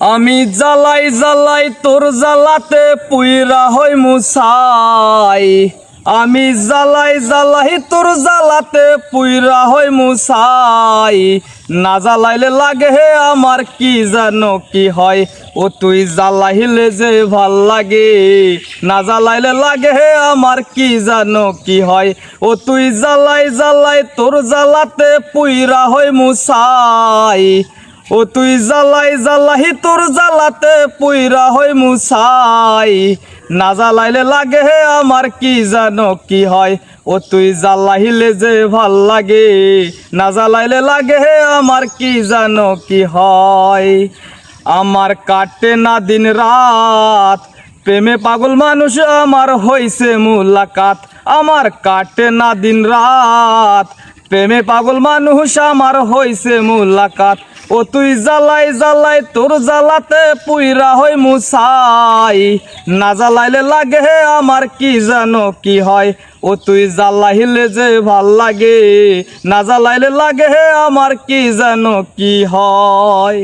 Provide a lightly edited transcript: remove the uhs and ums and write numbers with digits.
আমি জ্বালাই জ্বালাই তোর জ্বালাতে পুইরা হই মুসাই। আমি জ্বালাই জ্বালাই তোর জ্বালাতে পুইরা হই মুসাই। না জ্বালাইলে লাগে হে আমার কি জানো কি হয়, ও তুই জ্বালাইলে যে ভাল লাগে। না জ্বালাইলে লাগে হে আমার কি জানো কি হয়, ও তুই জ্বালাই জ্বালাই তোর জ্বালাতে পুইরা হই মুসাই। ও তুই জ্বালাই জ্বালাই তোর জ্বালাতে পুইরা হই মুসাই। না জ্বালাইলে লাগে হে আমার কি জানো কি হয়, ও তুই জ্বালাইলে যে ভাল লাগে। না জ্বালাইলে লাগে হে আমার কি জানো কি হয়। আমার কাটে না দিন রাত, প্রেমে পাগল মানুষ আমার হইছে মুলাকাত। আমার কাটে না দিন রাত, প্রেমে পাগল মানুষ আমার হইছে মুলাকাত। ও তুই জ্বালাই জ্বালাই তোর জ্বালাতে পুইরা হই মুসাই। না জ্বালাইলে লাগে হে আমার কি জানো কি হয়, ও তুই জ্বালাইলে যে ভাল লাগে। না জ্বালাইলে লাগে হে আমার কি জানো কি হয়।